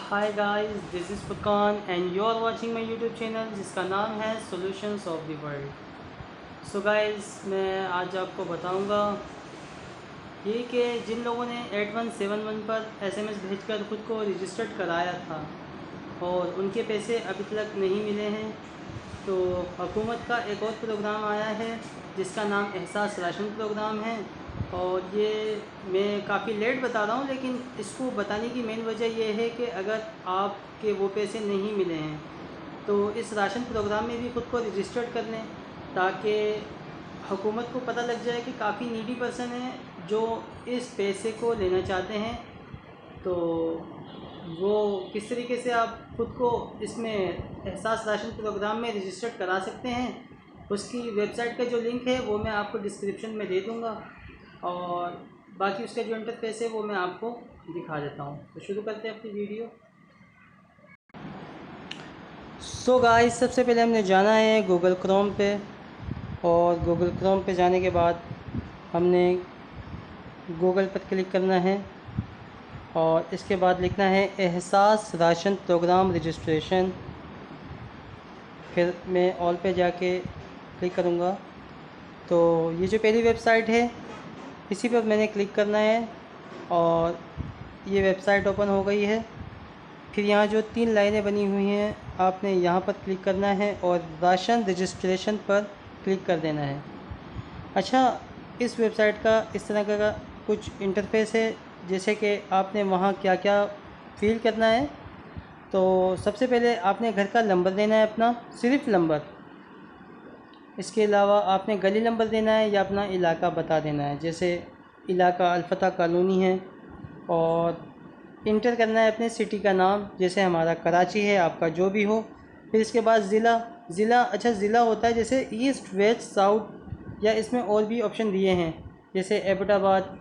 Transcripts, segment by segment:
Hi guys, this is Furqan and you are watching my YouTube channel जिसका नाम है solutions of the world. So guys, मैं आज आपको बताऊंगा ये कि जिन लोगों ने 8171 पर एसएमएस भेजकर ख़ुद को रजिस्टर्ड कराया था और उनके पैसे अभी तक नहीं मिले हैं, तो हुकूमत का एक और प्रोग्राम आया है जिसका नाम एहसास राशन प्रोग्राम है। और ये मैं काफ़ी लेट बता रहा हूँ, लेकिन इसको बताने की मेन वजह यह है कि अगर आपके वो पैसे नहीं मिले हैं तो इस राशन प्रोग्राम में भी ख़ुद को रजिस्टर्ड कर लें, ताकि हुकूमत को पता लग जाए कि काफ़ी नीडी पर्सन है जो इस पैसे को लेना चाहते हैं। तो वो किस तरीके से आप ख़ुद को इसमें एहसास राशन प्रोग्राम में रजिस्टर्ड करा सकते हैं, उसकी वेबसाइट का जो लिंक है वो मैं आपको डिस्क्रिप्शन में दे दूँगा, और बाकी उसका जो इंटरफेस है वो मैं आपको दिखा देता हूँ। तो शुरू करते हैं अपनी वीडियो। सो गाइस, सबसे पहले हमने जाना है गूगल क्रोम पे, और गूगल क्रोम पे जाने के बाद हमने गूगल पर क्लिक करना है और इसके बाद लिखना है एहसास राशन प्रोग्राम रजिस्ट्रेशन। फिर मैं ऑल पे जाके क्लिक करूँगा तो ये जो पहली वेबसाइट है इसी पर मैंने क्लिक करना है और ये वेबसाइट ओपन हो गई है। फिर यहाँ जो 3 लाइनें बनी हुई हैं आपने यहाँ पर क्लिक करना है और राशन रजिस्ट्रेशन पर क्लिक कर देना है। अच्छा, इस वेबसाइट का इस तरह का कुछ इंटरफेस है, जैसे कि आपने वहाँ क्या क्या फिल करना है। तो सबसे पहले आपने घर का नंबर देना है, अपना सिर्फ नंबर। इसके अलावा आपने गली नंबर देना है या अपना इलाका बता देना है, जैसे इलाका अल्फता कॉलोनी है, और इंटर करना है अपने सिटी का नाम, जैसे हमारा कराची है, आपका जो भी हो। फिर इसके बाद ज़िला अच्छा ज़िला होता है जैसे ईस्ट वेस्ट साउथ, या इसमें और भी ऑप्शन दिए हैं जैसे एबटाबाद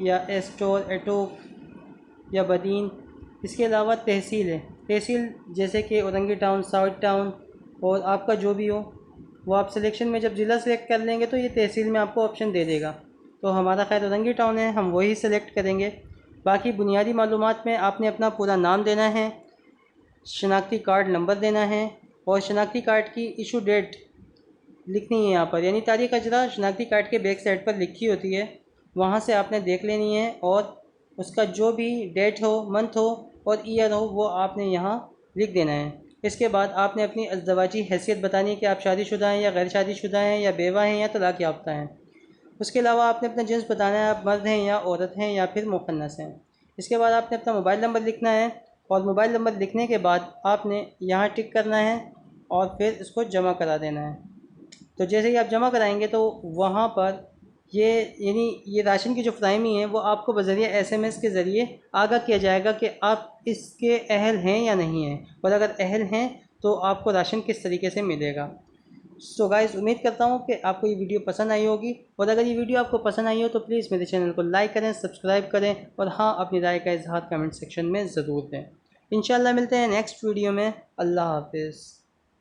या एस्टोर एटोक या बदीन। इसके अलावा तहसील है, तहसील जैसे कि औरंगी टाउन, साउथ टाउन, और आपका जो भी हो वो आप सिलेक्शन में जब ज़िला सेलेक्ट कर लेंगे तो ये तहसील में आपको ऑप्शन दे देगा। तो हमारा खैर औरंगी टाउन है, हम वही सेलेक्ट करेंगे। बाकी बुनियादी मालूमात में आपने अपना पूरा नाम देना है, शनाख्ती कार्ड नंबर देना है, और शनाख्ती कार्ड की इशू डेट लिखनी है यहाँ पर, यानी तारीख़ अजरा शनाख्ती कार्ड के बैक साइड पर लिखी होती है, वहाँ से आपने देख लेनी है, और उसका जो भी डेट हो, मंथ हो और ईयर हो वो आपने यहाँ लिख देना है। इसके बाद आपने अपनी अज़दवाजी हैसियत बतानी है कि आप शादीशुदा हैं या गैर शादीशुदा हैं, या बेवा हैं या तलाक़ याफ्ता हैं। उसके अलावा आपने अपना जिन्स बताना है, आप मर्द हैं या औरत हैं या फिर मुखन्नस हैं। इसके बाद आपने अपना मोबाइल नंबर लिखना है, और मोबाइल नंबर लिखने के बाद आपने यहाँ टिक करना है और फिर इसको जमा करा देना है। तो जैसे ही आप जमा कराएंगे तो वहाँ पर ये यानी ये राशन की जो फ्राहमी है वो आपको बज़रिया एसएमएस के ज़रिए आगाह किया जाएगा कि आप इसके अहल हैं या नहीं हैं, और अगर अहल हैं तो आपको राशन किस तरीके से मिलेगा। सो गाइस, उम्मीद करता हूँ कि आपको ये वीडियो पसंद आई होगी, और अगर ये वीडियो आपको पसंद आई हो तो प्लीज़ मेरे चैनल को लाइक करें, सब्सक्राइब करें, और हाँ, अपनी राय का इजहार कमेंट सेक्शन में ज़रूर दें। इंशाल्लाह मिलते हैं नेक्स्ट वीडियो में। अल्लाह हाफिज़।